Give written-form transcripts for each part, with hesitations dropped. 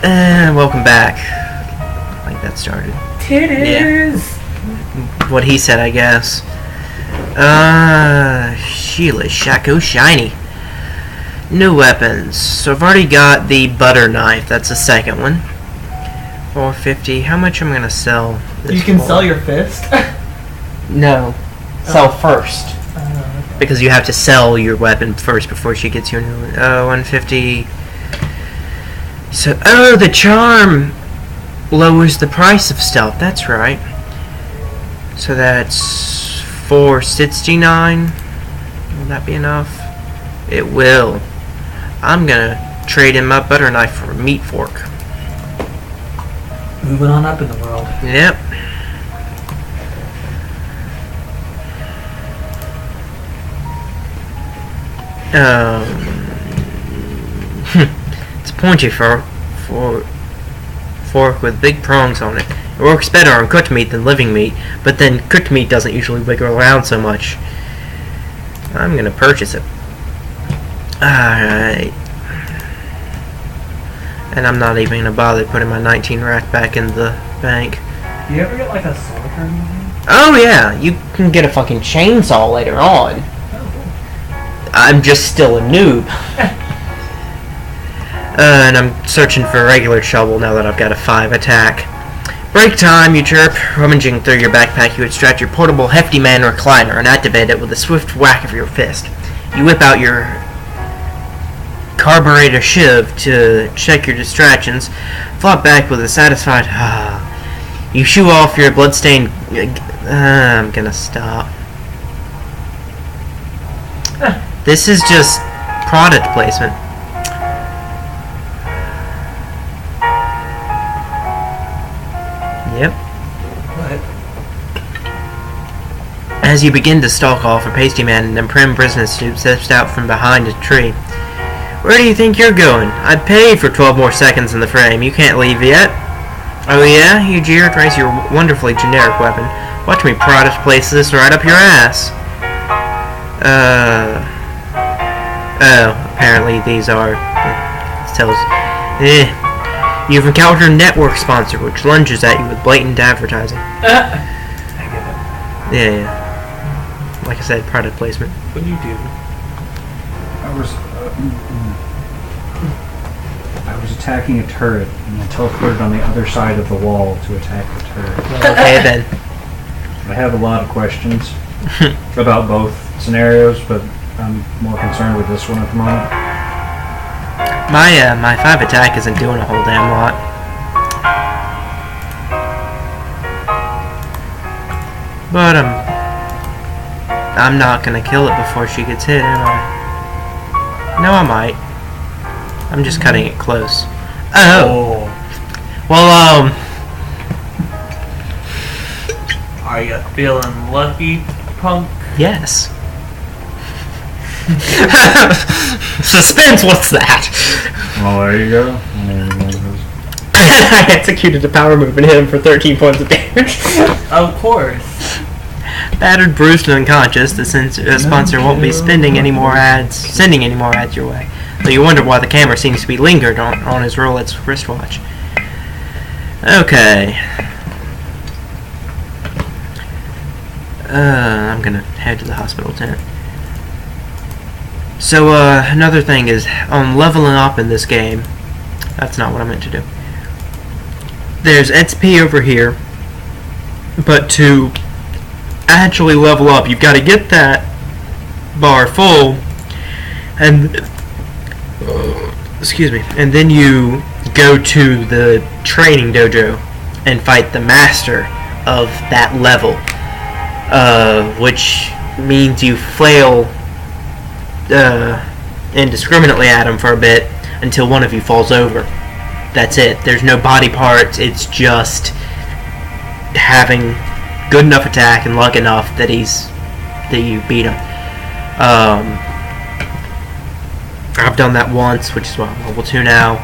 And welcome back. Like that started. Titties! Yeah. What he said, I guess. Sheila Shaco Shiny. New weapons. So I've already got the butter knife. That's the second one. $4.50. How much am I gonna sell this You can for? sell your fist? No. Sell first. Okay. Because you have to sell your weapon first before she gets you a new one. $150. So, the charm lowers the price of stealth. That's right. So that's $4.69. Will that be enough? It will. I'm gonna trade in my butter knife for a meat fork. Moving on up in the world. Yep. It's a pointy fork with big prongs on it. It works better on cooked meat than living meat, but then cooked meat doesn't usually wiggle around so much. I'm gonna purchase it. Alright. And I'm not even gonna bother putting my 19 rack back in the bank. Do you ever get like a sword or anything? Oh yeah, you can get a fucking chainsaw later on. I'm just still a noob. And I'm searching for a regular shovel now that I've got a 5 attack. Break time, you chirp. Rummaging through your backpack, you extract your portable Hefty Man recliner and activate it with a swift whack of your fist. You whip out your carburetor shiv to check your distractions, flop back with a satisfied You shoo off your bloodstained... I'm gonna stop. This is just product placement. Yep. What? As you begin to stalk off, a pasty man in a prim business suit steps out from behind a tree. Where do you think you're going? I paid for 12 more seconds in the frame. You can't leave yet. Oh yeah? You jeered. Raise your wonderfully generic weapon. Watch me product place this right up your ass. Oh, apparently these are... It tells... You've encountered a network sponsor which lunges at you with blatant advertising. I get it. Yeah. Like I said, product placement. What do you do? I was attacking a turret, and I teleported on the other side of the wall to attack the turret. Okay then. I have a lot of questions about both scenarios, but I'm more concerned with this one at the moment. My 5 attack isn't doing a whole damn lot. But I'm not gonna kill it before she gets hit, am I? No, I might. I'm just cutting it close. Oh. Well, Are you feeling lucky, punk? yes. Suspense, what's that? Well, there you go. I executed a power move and hit him for 13 points of damage. Of course. Battered, bruised, and unconscious, the sponsor won't be sending any more ads your way. Though you wonder why the camera seems to be lingered on his Rolex wristwatch. Okay. I'm gonna head to the hospital tent. So, another thing is, on leveling up in this game, that's not what I meant to do. There's XP over here, but to actually level up, you've got to get that bar full, and excuse me, and then you go to the training dojo and fight the master of that level, which means you flail indiscriminately at him for a bit until one of you falls over. That's it. There's no body parts. It's just having good enough attack and luck enough that you beat him. I've done that once, which is why I'm level 2 now.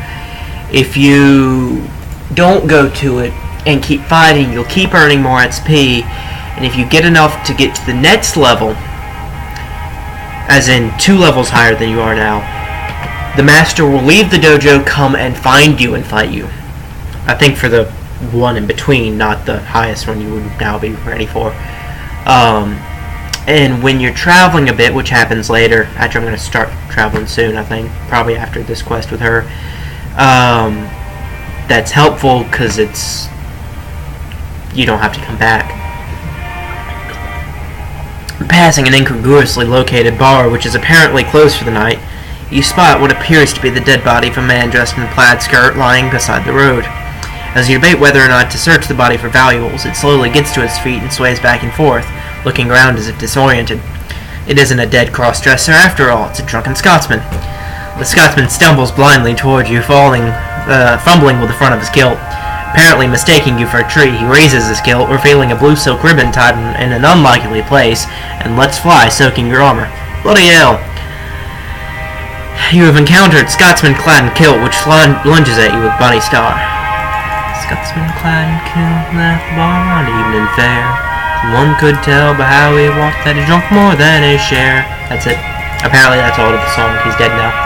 If you don't go to it and keep fighting, you'll keep earning more XP, and if you get enough to get to the next level, as in 2 levels higher than you are now, the master will leave the dojo, come and find you and fight you. I think for the one in between, not the highest one you would now be ready for. And when you're traveling a bit, which happens later, actually I'm going to start traveling soon, I think, probably after this quest with her, that's helpful because you don't have to come back. Passing an incongruously located bar, which is apparently closed for the night, you spot what appears to be the dead body of a man dressed in a plaid skirt lying beside the road. As you debate whether or not to search the body for valuables, it slowly gets to its feet and sways back and forth, looking around as if disoriented. It isn't a dead cross-dresser after all, it's a drunken Scotsman. The Scotsman stumbles blindly toward you, fumbling with the front of his kilt. Apparently mistaking you for a tree, he raises his kilt, revealing a blue silk ribbon tied in an unlikely place, and lets fly, soaking your armor. Bloody hell! You have encountered Scotsman clad in kilt, which lunges at you with Bunny Star. Scotsman clad in kilt left the bar on evening fair. One could tell by how he walked that he drunk more than his share. That's it. Apparently that's all of the song. He's dead now.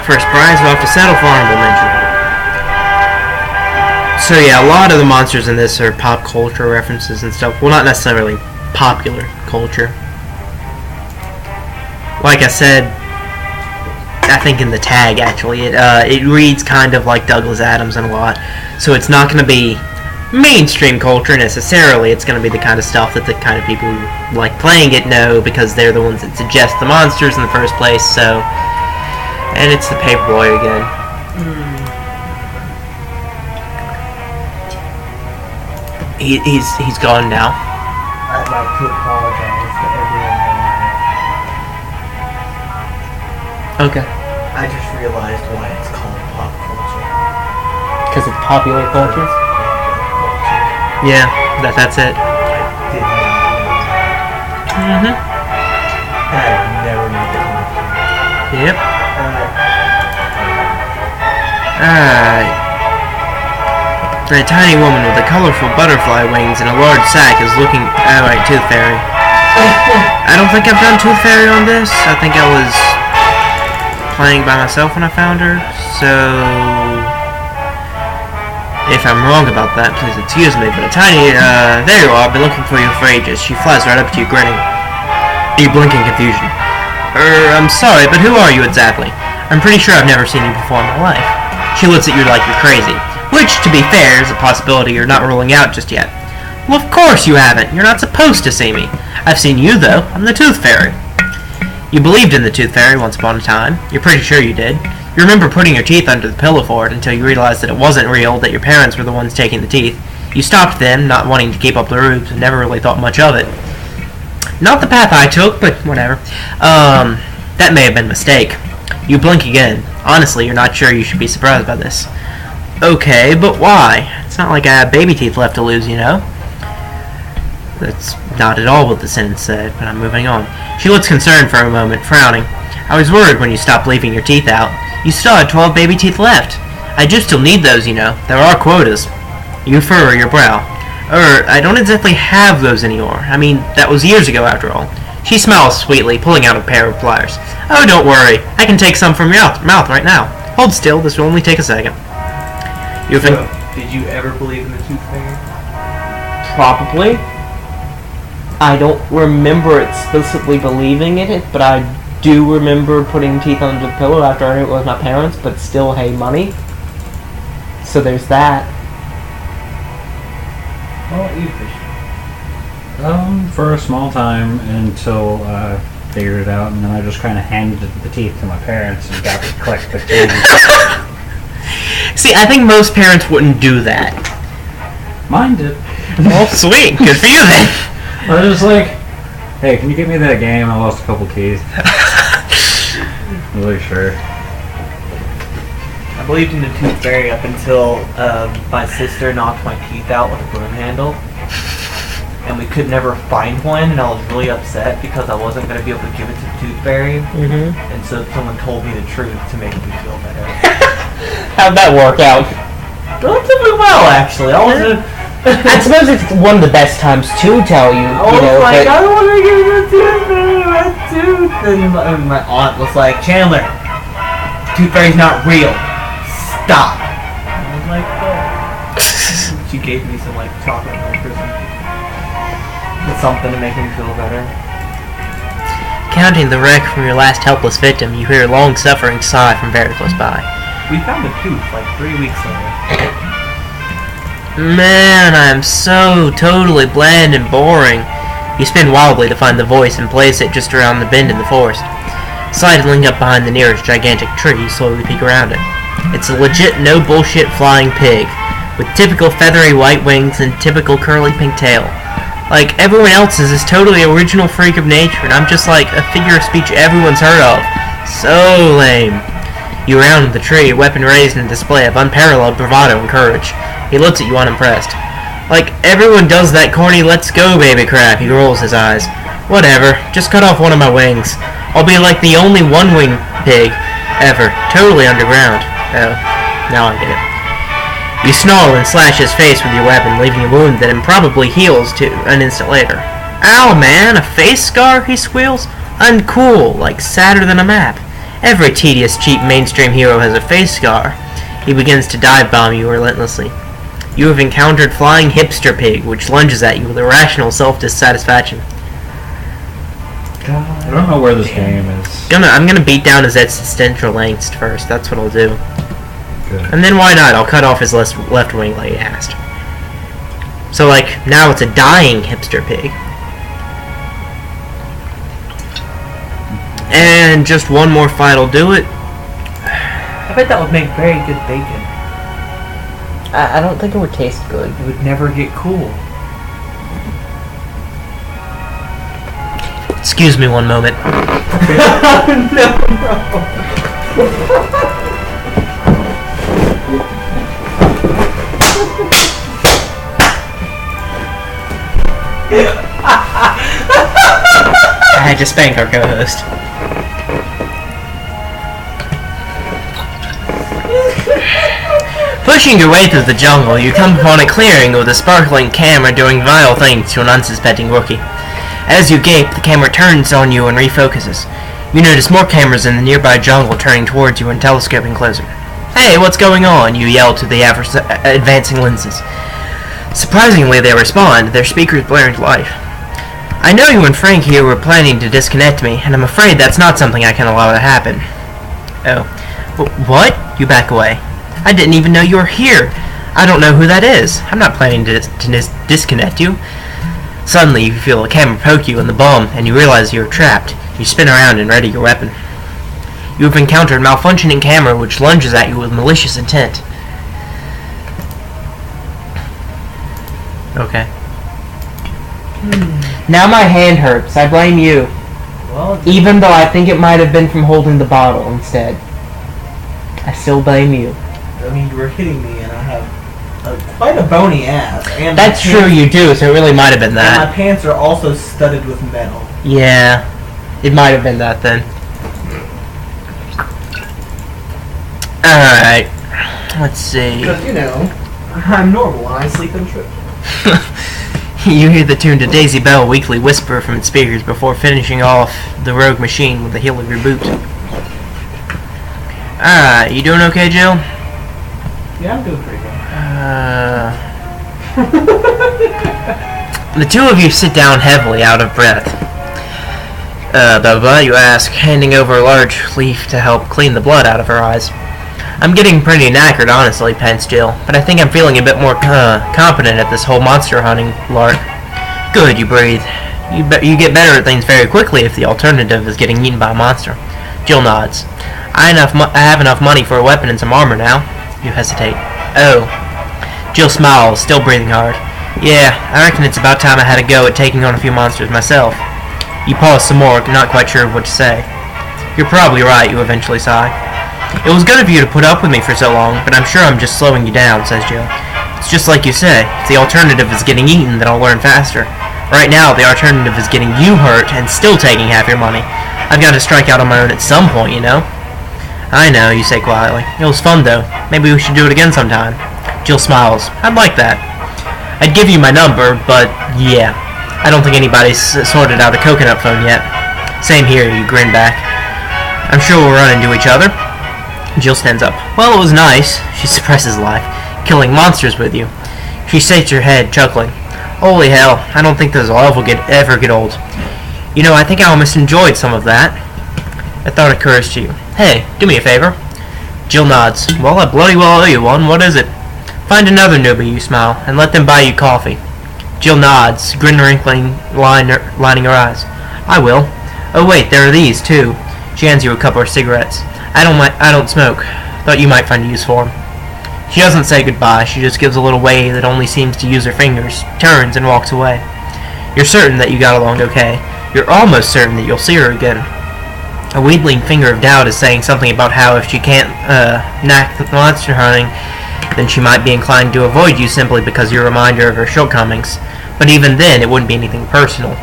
First prize, we'll have to settle for honorable mention. So yeah, a lot of the monsters in this are pop culture references and stuff. Well, not necessarily popular culture. Like I said, I think in the tag actually, it reads kind of like Douglas Adams in a lot. So it's not going to be mainstream culture necessarily. It's going to be the kind of stuff that the kind of people who like playing it know because they're the ones that suggest the monsters in the first place. So, and it's the Paperboy again. He's gone now. I'd like to apologize to everyone alive. Okay. I just realized why it's called pop culture. Because it's popular culture? Yeah, that's it. I did not know that. I've never made the connection. Yep. Alright. A tiny woman with a colorful butterfly wings and a large sack is looking... Oh, right, Tooth Fairy. I don't think I've done Tooth Fairy on this. I think I was playing by myself when I found her. So... if I'm wrong about that, please excuse me. But a tiny... there you are. I've been looking for you for ages. She flies right up to you, grinning. You blink in confusion. I'm sorry, but who are you exactly? I'm pretty sure I've never seen you before in my life. She looks at you like you're crazy. Which, to be fair, is a possibility you're not ruling out just yet. Well, of course you haven't. You're not supposed to see me. I've seen you, though. I'm the Tooth Fairy. You believed in the Tooth Fairy once upon a time. You're pretty sure you did. You remember putting your teeth under the pillow for it until you realized that it wasn't real, that your parents were the ones taking the teeth. You stopped then, not wanting to keep up the ruse, and never really thought much of it. Not the path I took, but whatever. That may have been a mistake. You blink again. Honestly, you're not sure you should be surprised by this. Okay, but why? It's not like I have baby teeth left to lose, you know? That's not at all what the sentence said, but I'm moving on. She looks concerned for a moment, frowning. I was worried when you stopped leaving your teeth out. You still had 12 baby teeth left. I do still need those, you know. There are quotas. You furrow your brow. I don't exactly have those anymore. I mean, that was years ago, after all. She smiles sweetly, pulling out a pair of pliers. Oh, don't worry. I can take some from your mouth right now. Hold still. This will only take a second. Did you ever believe in the Tooth Fairy? Probably. I don't remember explicitly believing in it, but I do remember putting teeth under the pillow after I knew it was my parents, but still, hey, money. So there's that. Well, you fish. For a small time until I figured it out, and then I just kind of handed the teeth to my parents and got to collect the candy. See, I think most parents wouldn't do that. Mine did. Well, sweet. Good for you then. I was just like, hey, can you get me that game? I lost a couple teeth. Really sure. I believed in the Tooth Fairy up until my sister knocked my teeth out with a broom handle. And we could never find one, and I was really upset because I wasn't going to be able to give it to the Tooth Fairy. And so someone told me the truth to make me feel better. How'd that work out? Relatively well, actually. I suppose it's one of the best times to tell you. I don't want to give it to the Tooth Fairy. a tooth. And my aunt was like, Chandler, tooth fairy's not real. Stop. And I was like, oh. She gave me some like chocolate milk or something. Something to make me feel better. Counting the wreck from your last helpless victim, you hear a long-suffering sigh from very close by. We found a tooth like 3 weeks later. Man, I am so totally bland and boring. You spin wildly to find the voice and place it just around the bend in the forest. Sidling up behind the nearest gigantic tree, you slowly peek around it. It's a legit no-bullshit flying pig, with typical feathery white wings and typical curly pink tail. Like, everyone else's is totally original freak of nature, and I'm just like a figure of speech everyone's heard of. So lame. You round the tree, weapon raised in a display of unparalleled bravado and courage. He looks at you unimpressed. Like, everyone does that corny let's go baby crap. He rolls his eyes. Whatever, just cut off one of my wings. I'll be like the only one-wing pig ever, totally underground. Oh, now I get it. You snarl and slash his face with your weapon, leaving a wound that improbably heals to an instant later. Ow, man, a face scar, he squeals. Uncool, like sadder than a map. Every tedious, cheap mainstream hero has a face scar. He begins to dive bomb you relentlessly. You have encountered Flying Hipster Pig, which lunges at you with irrational self-dissatisfaction. I don't know where this game is. I'm gonna beat down his existential angst first. That's what I'll do. Good. And then why not? I'll cut off his left wing like he asked. So, like, now it's a dying hipster pig. And just one more fight will do it. I bet that would make very good bacon. I don't think it would taste good. It would never get cool. Excuse me one moment. No. I had to spank our co-host. Pushing your way through the jungle, you come upon a clearing with a sparkling camera doing vile things to an unsuspecting rookie. As you gape, the camera turns on you and refocuses. You notice more cameras in the nearby jungle turning towards you and telescoping closer. Hey, what's going on? You yell to the advancing lenses. Surprisingly, they respond, their speakers blaring to life. I know you and Frank here were planning to disconnect me, and I'm afraid that's not something I can allow to happen. Oh. What? You back away. I didn't even know you were here. I don't know who that is. I'm not planning to disconnect you. Suddenly, you feel a camera poke you in the bum, and you realize you are trapped. You spin around and ready your weapon. You have encountered a malfunctioning camera which lunges at you with malicious intent. Okay. Now my hand hurts. I blame you. Well, even though I think it might have been from holding the bottle instead. I still blame you. I mean, you were hitting me, and I have quite a bony ass. And that's true, you do, so it really might have been that. And my pants are also studded with metal. Yeah. It might have been that then. Alright. Let's see. Because, you know, I'm normal and I sleep and trip. You hear the tune to Daisy Bell weakly whisper from its speakers before finishing off the rogue machine with the heel of your boot. Alright, you doing okay, Jill? Yeah, I'm doing pretty good. The two of you sit down heavily, out of breath. You ask, handing over a large leaf to help clean the blood out of her eyes. I'm getting pretty knackered, honestly, pants Jill, but I think I'm feeling a bit more competent at this whole monster hunting lark. Good, you breathe. You get better at things very quickly if the alternative is getting eaten by a monster. Jill nods. I have enough money for a weapon and some armor now. You hesitate. Oh. Jill smiles, still breathing hard. Yeah, I reckon it's about time I had a go at taking on a few monsters myself. You pause some more, not quite sure what to say. You're probably right, you eventually sigh. It was good of you to put up with me for so long, but I'm sure I'm just slowing you down, says Jill. It's just like you say, if the alternative is getting eaten, then I'll learn faster. Right now, the alternative is getting you hurt and still taking half your money. I've got to strike out on my own at some point, you know? I know, you say quietly. It was fun, though. Maybe we should do it again sometime. Jill smiles. I'd like that. I'd give you my number, but yeah. I don't think anybody's sorted out a coconut phone yet. Same here, you grin back. I'm sure we'll run into each other. Jill stands up. Well, it was nice, she suppresses a laugh, killing monsters with you. She shakes her head, chuckling. Holy hell, I don't think those will ever get old. You know, I think I almost enjoyed some of that. A thought occurs to you. Hey, do me a favor. Jill nods. Well, I bloody well owe you one. What is it? Find another newbie, you smile, and let them buy you coffee. Jill nods, grin wrinkling, lining her eyes. I will. Oh wait, there are these, too. She hands you a couple of cigarettes. I don't smoke. Thought you might find a use for them. She doesn't say goodbye. She just gives a little wave that only seems to use her fingers, turns, and walks away. You're certain that you got along okay. You're almost certain that you'll see her again. A wheedling finger of doubt is saying something about how if she can't knack the monster hunting, then she might be inclined to avoid you simply because you're a reminder of her shortcomings. But even then, it wouldn't be anything personal.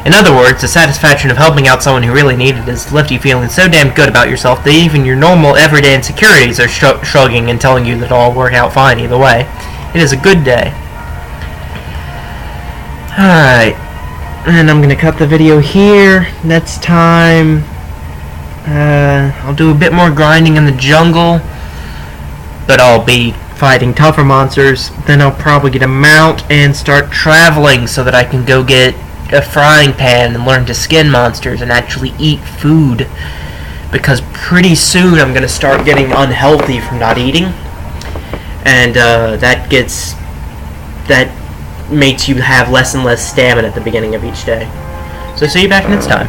In other words, the satisfaction of helping out someone who really needed it has left you feeling so damn good about yourself that even your normal everyday insecurities are shrugging and telling you that it'll all work out fine either way. It is a good day. Alright. And I'm gonna cut the video here. Next time, I'll do a bit more grinding in the jungle, but I'll be fighting tougher monsters. Then I'll probably get a mount and start traveling so that I can go get a frying pan and learn to skin monsters and actually eat food, because pretty soon I'm gonna start getting unhealthy from not eating, and that makes you have less and less stamina at the beginning of each day. So see you back next time.